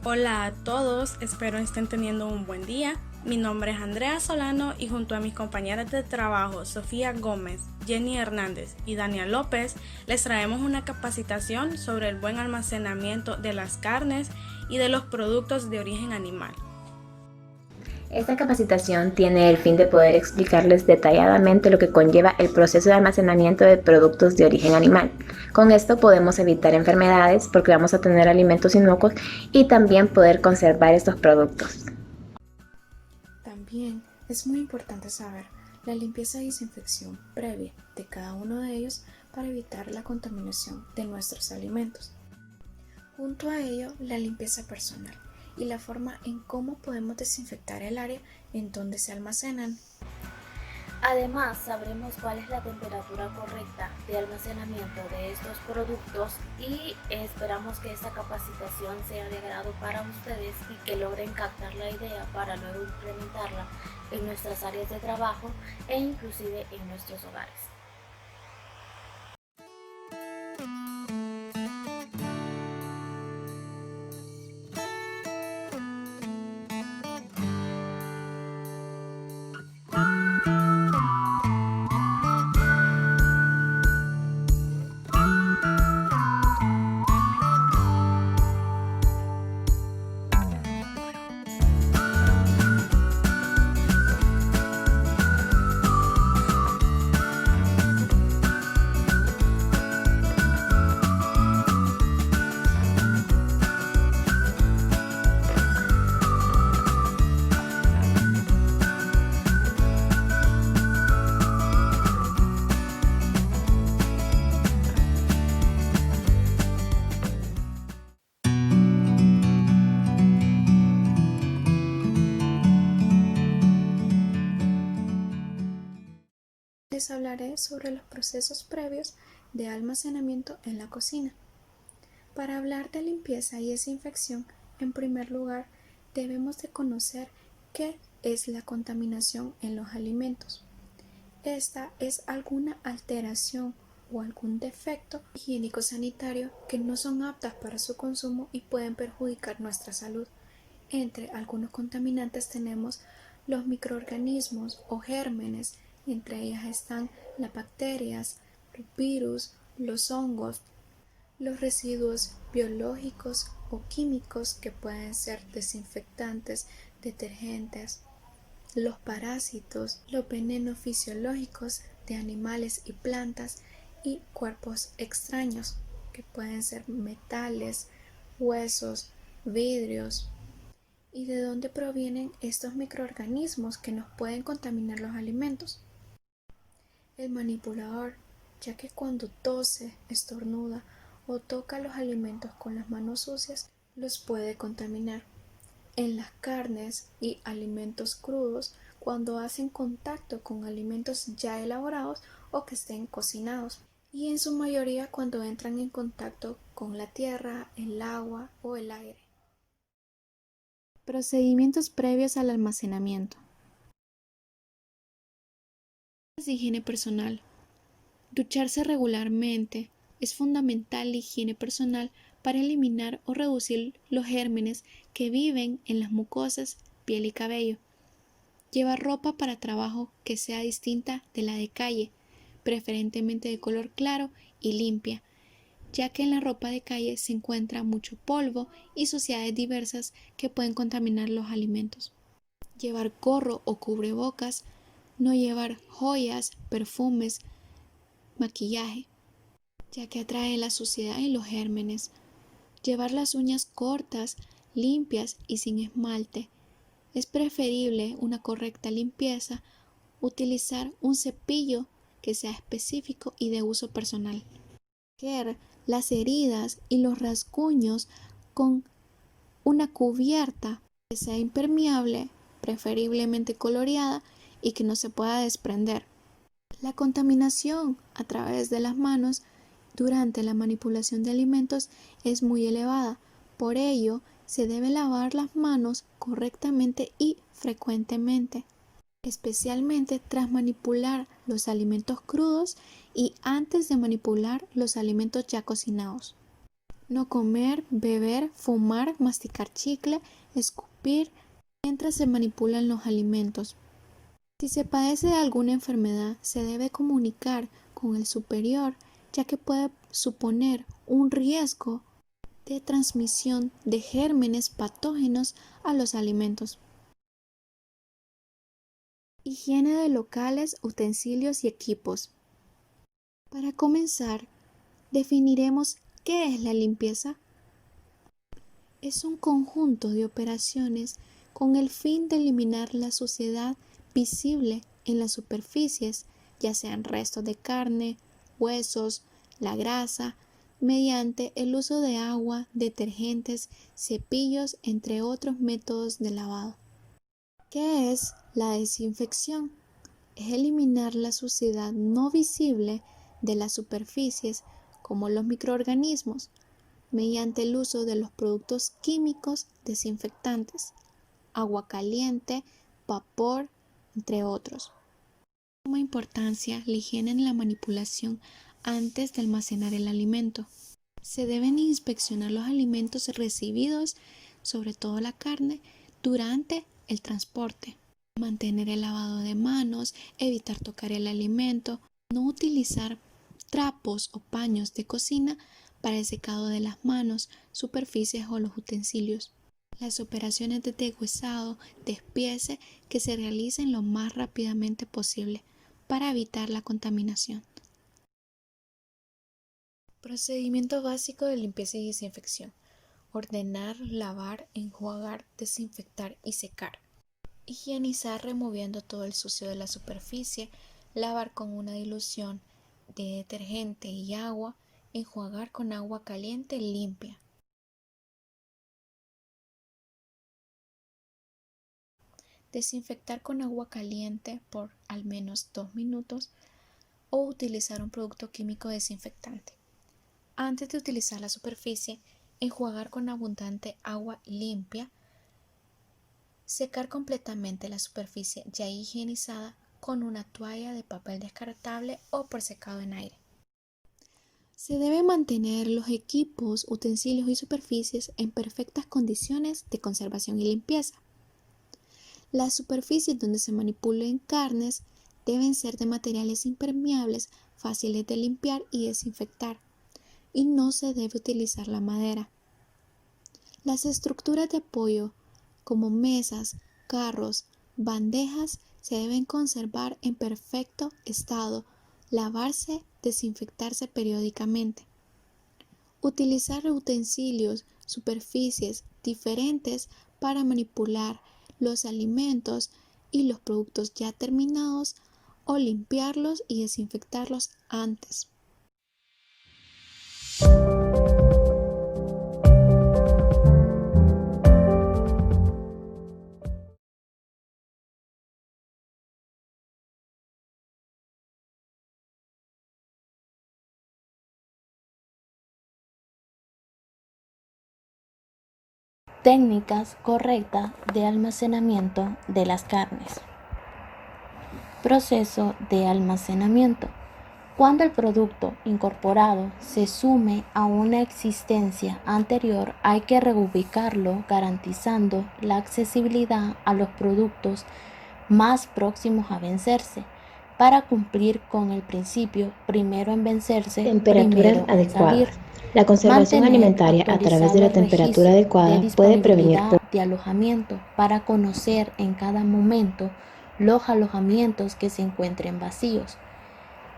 Hola a todos, espero estén teniendo un buen día. Mi nombre es Andrea Solano y junto a mis compañeras de trabajo Sofía Gómez, Jenny Hernández y Dania López les traemos una capacitación sobre el buen almacenamiento de las carnes y de los productos de origen animal. Esta capacitación tiene el fin de poder explicarles detalladamente lo que conlleva el proceso de almacenamiento de productos de origen animal. Con esto podemos evitar enfermedades porque vamos a tener alimentos inocuos y también poder conservar estos productos. También es muy importante saber la limpieza y desinfección previa de cada uno de ellos para evitar la contaminación de nuestros alimentos. Junto a ello, la limpieza personal y la forma en cómo podemos desinfectar el área en donde se almacenan. Además, sabremos cuál es la temperatura correcta de almacenamiento de estos productos y esperamos que esta capacitación sea de agrado para ustedes y que logren captar la idea para luego implementarla en nuestras áreas de trabajo e inclusive en nuestros hogares. Les hablaré sobre los procesos previos de almacenamiento en la cocina. Para hablar de limpieza y desinfección, en primer lugar, debemos de conocer qué es la contaminación en los alimentos. Esta es alguna alteración o algún defecto higiénico-sanitario que no son aptas para su consumo y pueden perjudicar nuestra salud. Entre algunos contaminantes tenemos los microorganismos o gérmenes, entre ellas están las bacterias, los virus, los hongos, los residuos biológicos o químicos que pueden ser desinfectantes, detergentes, los parásitos, los venenos fisiológicos de animales y plantas y cuerpos extraños que pueden ser metales, huesos, vidrios. ¿Y de dónde provienen estos microorganismos que nos pueden contaminar los alimentos? El manipulador, ya que cuando tose, estornuda o toca los alimentos con las manos sucias, los puede contaminar. En las carnes y alimentos crudos, cuando hacen contacto con alimentos ya elaborados o que estén cocinados. Y en su mayoría cuando entran en contacto con la tierra, el agua o el aire. Procedimientos previos al almacenamiento. Higiene personal. Ducharse regularmente es fundamental la higiene personal para eliminar o reducir los gérmenes que viven en las mucosas, piel y cabello. Llevar ropa para trabajo que sea distinta de la de calle, preferentemente de color claro y limpia, ya que en la ropa de calle se encuentra mucho polvo y suciedades diversas que pueden contaminar los alimentos. Llevar gorro o cubrebocas, no llevar joyas, perfumes, maquillaje, ya que atrae la suciedad y los gérmenes. Llevar las uñas cortas, limpias y sin esmalte. Es preferible una correcta limpieza, utilizar un cepillo que sea específico y de uso personal. Proteger las heridas y los rasguños con una cubierta que sea impermeable, preferiblemente coloreada y que no se pueda desprender. La contaminación a través de las manos durante la manipulación de alimentos es muy elevada, por ello se debe lavar las manos correctamente y frecuentemente, especialmente tras manipular los alimentos crudos y antes de manipular los alimentos ya cocinados. No comer, beber, fumar, masticar chicle, escupir mientras se manipulan los alimentos. Si se padece de alguna enfermedad, se debe comunicar con el superior, ya que puede suponer un riesgo de transmisión de gérmenes patógenos a los alimentos. Higiene de locales, utensilios y equipos. Para comenzar, definiremos qué es la limpieza. Es un conjunto de operaciones con el fin de eliminar la suciedad visible en las superficies, ya sean restos de carne, huesos, la grasa, mediante el uso de agua, detergentes, cepillos, entre otros métodos de lavado. ¿Qué es la desinfección? Es eliminar la suciedad no visible de las superficies, como los microorganismos, mediante el uso de los productos químicos desinfectantes, agua caliente, vapor, entre otros. De suma importancia la higiene en la manipulación antes de almacenar el alimento. Se deben inspeccionar los alimentos recibidos, sobre todo la carne, durante el transporte. Mantener el lavado de manos, evitar tocar el alimento, no utilizar trapos o paños de cocina para el secado de las manos, superficies o los utensilios. Las operaciones de deshuesado, despiece, que se realicen lo más rápidamente posible para evitar la contaminación. Procedimiento básico de limpieza y desinfección. Ordenar, lavar, enjuagar, desinfectar y secar. Higienizar removiendo todo el sucio de la superficie, lavar con una dilución de detergente y agua, enjuagar con agua caliente limpia. Desinfectar con agua caliente por al menos 2 minutos o utilizar un producto químico desinfectante. Antes de utilizar la superficie, enjuagar con abundante agua limpia. Secar completamente la superficie ya higienizada con una toalla de papel descartable o por secado en aire. Se debe mantener los equipos, utensilios y superficies en perfectas condiciones de conservación y limpieza. Las superficies donde se manipulen carnes deben ser de materiales impermeables, fáciles de limpiar y desinfectar, y no se debe utilizar la madera. Las estructuras de apoyo, como mesas, carros, bandejas, se deben conservar en perfecto estado, lavarse, desinfectarse periódicamente. Utilizar utensilios, superficies diferentes para manipular los alimentos y los productos ya terminados o limpiarlos y desinfectarlos antes. Técnicas correctas de almacenamiento de las carnes. Proceso de almacenamiento. Cuando el producto incorporado se sume a una existencia anterior, hay que reubicarlo garantizando la accesibilidad a los productos más próximos a vencerse, para cumplir con el principio primero en vencerse, Temperaturas primero en adecuadas. salir. La conservación Mantener alimentaria a través de la actualizado el temperatura registro adecuada de puede prevenir disponibilidad de alojamiento para conocer en cada momento los alojamientos que se encuentren vacíos.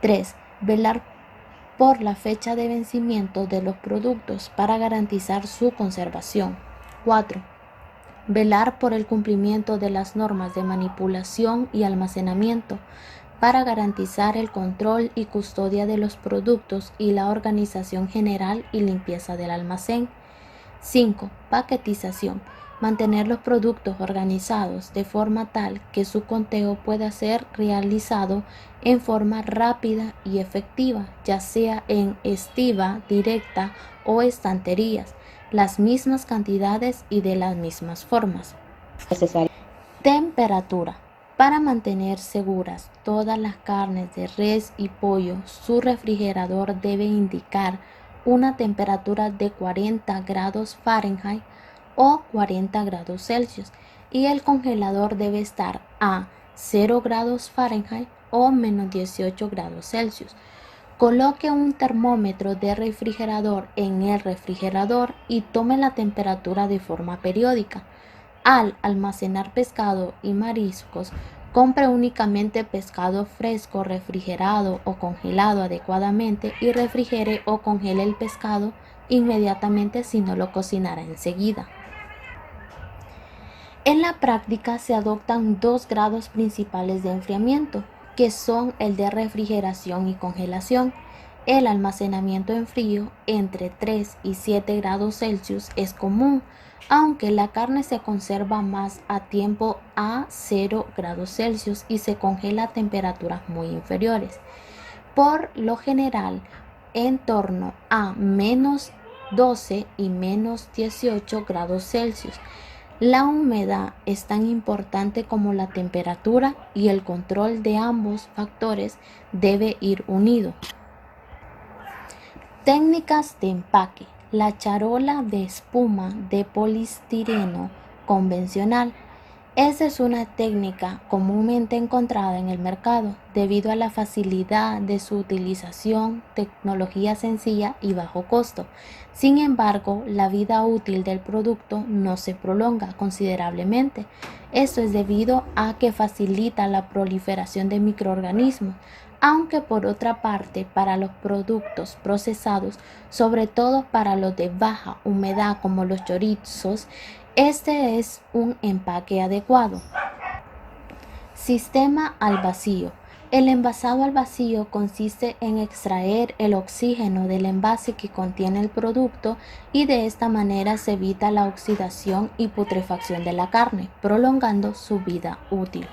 3. Velar por la fecha de vencimiento de los productos para garantizar su conservación. 4. Velar por el cumplimiento de las normas de manipulación y almacenamiento para garantizar el control y custodia de los productos y la organización general y limpieza del almacén. 5. Paquetización. Mantener los productos organizados de forma tal que su conteo pueda ser realizado en forma rápida y efectiva, ya sea en estiba directa o estanterías, las mismas cantidades y de las mismas formas. necesario. Temperatura. Para mantener seguras todas las carnes de res y pollo, su refrigerador debe indicar una temperatura de 40 grados Fahrenheit o 40 grados Celsius y el congelador debe estar a 0 grados Fahrenheit o menos 18 grados Celsius. Coloque un termómetro de refrigerador en el refrigerador y tome la temperatura de forma periódica. Al almacenar pescado y mariscos, compre únicamente pescado fresco, refrigerado o congelado adecuadamente y refrigere o congele el pescado inmediatamente si no lo cocinará enseguida. En la práctica se adoptan dos grados principales de enfriamiento, que son el de refrigeración y congelación. El almacenamiento en frío entre 3 y 7 grados Celsius es común, aunque la carne se conserva más a tiempo a 0 grados Celsius y se congela a temperaturas muy inferiores. Por lo general, en torno a menos 12 y menos 18 grados Celsius. La humedad es tan importante como la temperatura y el control de ambos factores debe ir unido. Técnicas de empaque. La charola de espuma de poliestireno convencional. Esta es una técnica comúnmente encontrada en el mercado debido a la facilidad de su utilización, tecnología sencilla y bajo costo. Sin embargo, la vida útil del producto no se prolonga considerablemente. Esto es debido a que facilita la proliferación de microorganismos, aunque por otra parte para los productos procesados, sobre todo para los de baja humedad como los chorizos, este es un empaque adecuado. Sistema al vacío. El envasado al vacío consiste en extraer el oxígeno del envase que contiene el producto y de esta manera se evita la oxidación y putrefacción de la carne, prolongando su vida útil.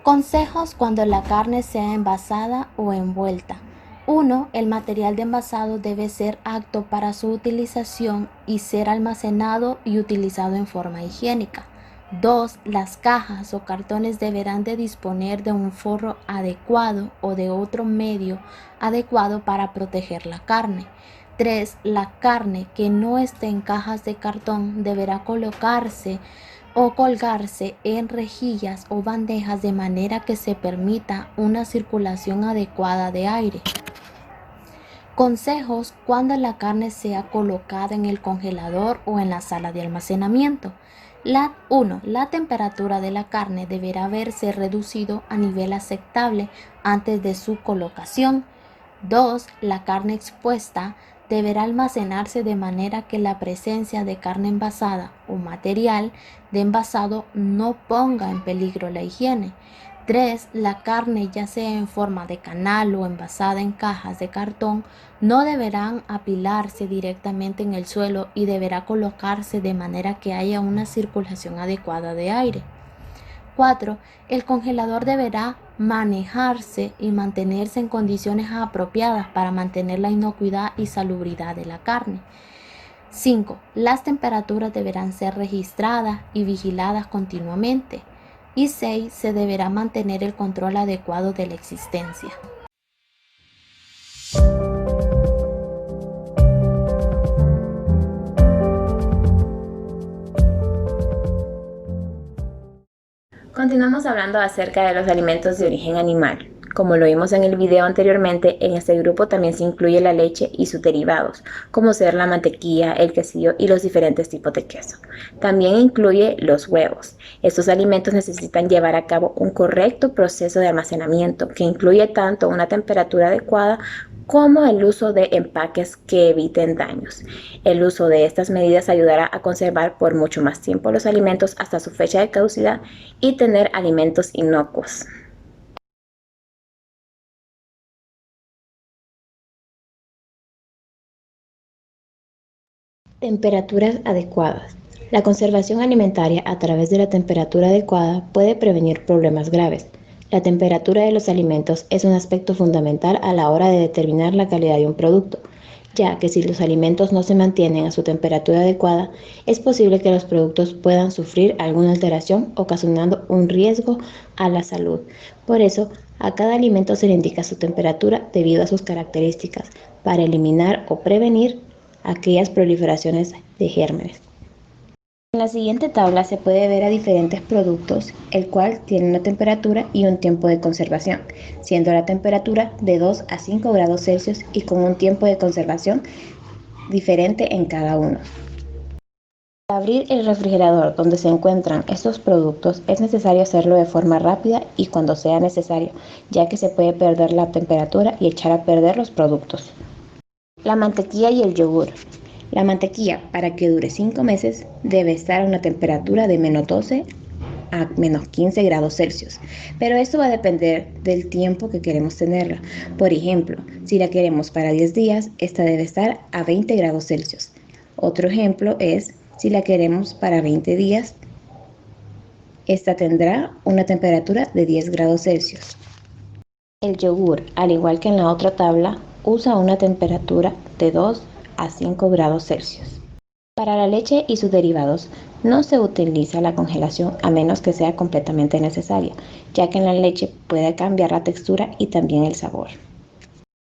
Consejos cuando la carne sea envasada o envuelta. 1. El material de envasado debe ser apto para su utilización y ser almacenado y utilizado en forma higiénica. 2. Las cajas o cartones deberán de disponer de un forro adecuado o de otro medio adecuado para proteger la carne. 3. La carne que no esté en cajas de cartón deberá colocarse o colgarse en rejillas o bandejas de manera que se permita una circulación adecuada de aire. Consejos cuando la carne sea colocada en el congelador o en la sala de almacenamiento. 1. La temperatura de la carne deberá haberse reducido a nivel aceptable antes de su colocación. 2. La carne expuesta deberá almacenarse de manera que la presencia de carne envasada o material de envasado no ponga en peligro la higiene. 3. La carne, ya sea en forma de canal o envasada en cajas de cartón, no deberán apilarse directamente en el suelo y deberá colocarse de manera que haya una circulación adecuada de aire. 4. El congelador deberá manejarse y mantenerse en condiciones apropiadas para mantener la inocuidad y salubridad de la carne. 5. Las temperaturas deberán ser registradas y vigiladas continuamente. Y 6. Se deberá mantener el control adecuado de la existencia. Continuamos hablando acerca de los alimentos de origen animal. Como lo vimos en el video anteriormente, en este grupo también se incluye la leche y sus derivados, como ser la mantequilla, el quesillo y los diferentes tipos de queso. También incluye los huevos. Estos alimentos necesitan llevar a cabo un correcto proceso de almacenamiento que incluye tanto una temperatura adecuada como el uso de empaques que eviten daños. El uso de estas medidas ayudará a conservar por mucho más tiempo los alimentos hasta su fecha de caducidad y tener alimentos inocuos. Temperaturas adecuadas. La conservación alimentaria a través de la temperatura adecuada puede prevenir problemas graves. La temperatura de los alimentos es un aspecto fundamental a la hora de determinar la calidad de un producto, ya que si los alimentos no se mantienen a su temperatura adecuada, es posible que los productos puedan sufrir alguna alteración, ocasionando un riesgo a la salud. Por eso, A cada alimento se le indica su temperatura debido a sus características para eliminar o prevenir aquellas proliferaciones de gérmenes. En la siguiente tabla se puede ver a diferentes productos, el cual tiene una temperatura y un tiempo de conservación, siendo la temperatura de 2 a 5 grados Celsius y con un tiempo de conservación diferente en cada uno. Para abrir el refrigerador donde se encuentran estos productos es necesario hacerlo de forma rápida y cuando sea necesario, ya que se puede perder la temperatura y echar a perder los productos. La mantequilla y el yogur. La mantequilla, para que dure 5 meses, debe estar a una temperatura de menos 12 a menos 15 grados Celsius, pero esto va a depender del tiempo que queremos tenerla. Por ejemplo, si la queremos para 10 días, esta debe estar a 20 grados Celsius. Otro ejemplo es, si la queremos para 20 días, esta tendrá una temperatura de 10 grados Celsius. El yogur, al igual que en la otra tabla, usa una temperatura de 2 a 5 grados Celsius. Para la leche y sus derivados no se utiliza la congelación a menos que sea completamente necesaria, ya que en la leche puede cambiar la textura y también el sabor.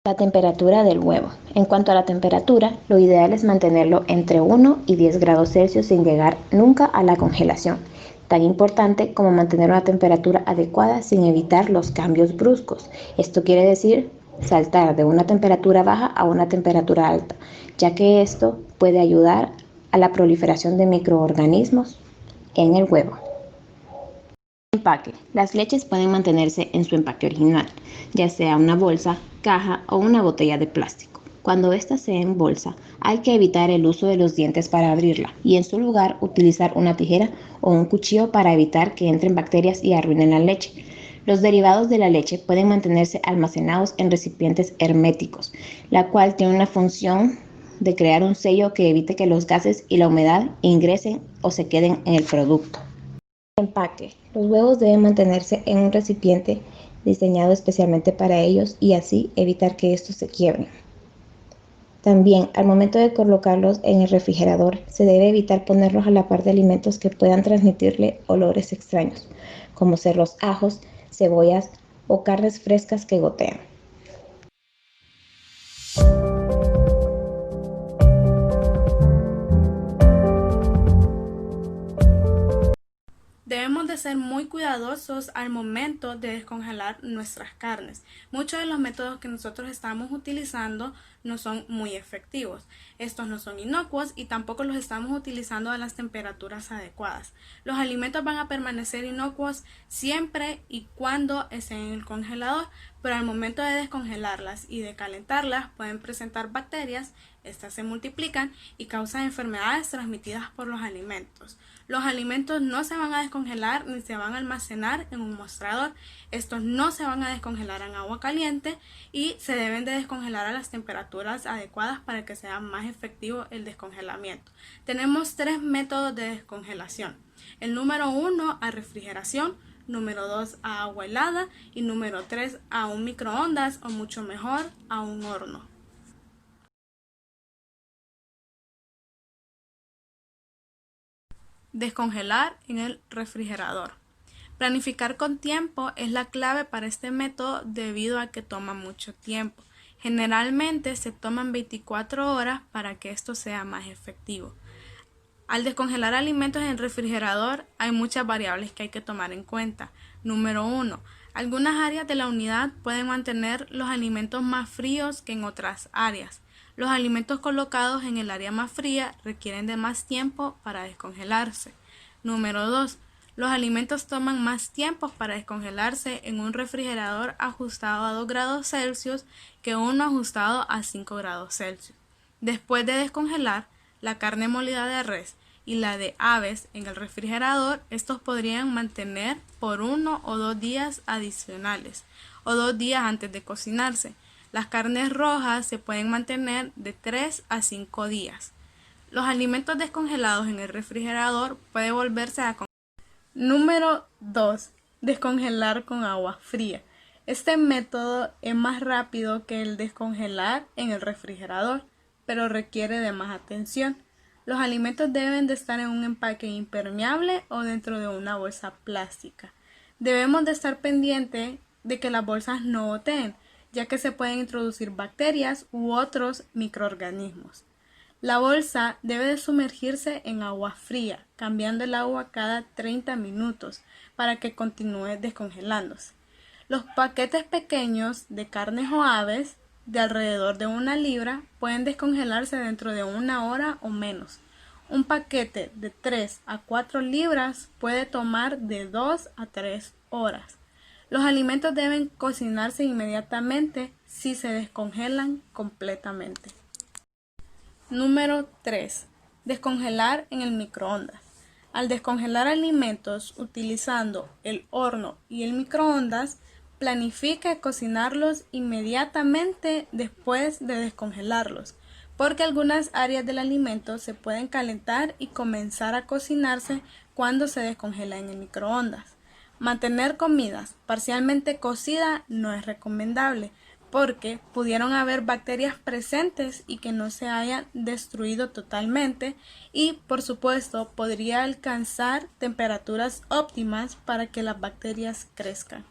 La temperatura del huevo. En cuanto a la temperatura, lo ideal es mantenerlo entre 1 y 10 grados Celsius sin llegar nunca a la congelación, tan importante como mantener una temperatura adecuada sin evitar los cambios bruscos. Esto quiere decir saltar de una temperatura baja a una temperatura alta, ya que esto puede ayudar a la proliferación de microorganismos en el huevo. Empaque. Las leches pueden mantenerse en su empaque original, ya sea una bolsa, caja o una botella de plástico. Cuando ésta se embolsa, hay que evitar el uso de los dientes para abrirla y en su lugar utilizar una tijera o un cuchillo para evitar que entren bacterias y arruinen la leche. Los derivados de la leche pueden mantenerse almacenados en recipientes herméticos, la cual tiene una función de crear un sello que evite que los gases y la humedad ingresen o se queden en el producto. Empaque. Los huevos deben mantenerse en un recipiente diseñado especialmente para ellos y así evitar que estos se quiebren. También, al momento de colocarlos en el refrigerador, se debe evitar ponerlos a la par de alimentos que puedan transmitirle olores extraños, como ser los ajos, cebollas o carnes frescas que gotean. Debemos de ser muy cuidadosos al momento de descongelar nuestras carnes. Muchos de los métodos que nosotros estamos utilizando no son muy efectivos. Estos no son inocuos y tampoco los estamos utilizando a las temperaturas adecuadas. Los alimentos van a permanecer inocuos siempre y cuando estén en el congelador, pero al momento de descongelarlas y de calentarlas pueden presentar bacterias. Estas se multiplican y causan enfermedades transmitidas por los alimentos. Los alimentos no se van a descongelar ni se van a almacenar en un mostrador. Estos no se van a descongelar en agua caliente y se deben de descongelar a las temperaturas adecuadas para que sea más efectivo el descongelamiento. Tenemos 3 métodos de descongelación. El número 1 a refrigeración, número 2 a agua helada y número 3 a un microondas o mucho mejor a un horno. Descongelar en el refrigerador. Planificar con tiempo es la clave para este método debido a que toma mucho tiempo. Generalmente se toman 24 horas para que esto sea más efectivo. Al descongelar alimentos en el refrigerador hay muchas variables que hay que tomar en cuenta. Número 1. Algunas áreas de la unidad pueden mantener los alimentos más fríos que en otras áreas. Los alimentos colocados en el área más fría requieren de más tiempo para descongelarse. Número 2. Los alimentos toman más tiempo para descongelarse en un refrigerador ajustado a 2 grados Celsius que uno ajustado a 5 grados Celsius. Después de descongelar la carne molida de res y la de aves en el refrigerador, estos podrían mantener por 1 o 2 días adicionales o 2 días antes de cocinarse. Las carnes rojas se pueden mantener de 3 a 5 días. Los alimentos descongelados en el refrigerador pueden volverse a congelar. Número 2. Descongelar con agua fría. Este método es más rápido que el descongelar en el refrigerador, pero requiere de más atención. Los alimentos deben de estar en un empaque impermeable o dentro de una bolsa plástica. Debemos de estar pendientes de que las bolsas no goteen, ya que se pueden introducir bacterias u otros microorganismos. La bolsa debe de sumergirse en agua fría, cambiando el agua cada 30 minutos para que continúe descongelándose. Los paquetes pequeños de carnes o aves de alrededor de 1 libra pueden descongelarse dentro de 1 hora o menos. Un paquete de 3 a 4 libras puede tomar de 2 a 3 horas. Los alimentos deben cocinarse inmediatamente si se descongelan completamente. Número 3. Descongelar en el microondas. Al descongelar alimentos utilizando el horno y el microondas, planifique cocinarlos inmediatamente después de descongelarlos, porque algunas áreas del alimento se pueden calentar y comenzar a cocinarse cuando se descongela en el microondas. Mantener comidas parcialmente cocidas no es recomendable, porque pudieron haber bacterias presentes y que no se hayan destruido totalmente y, por supuesto, podría alcanzar temperaturas óptimas para que las bacterias crezcan.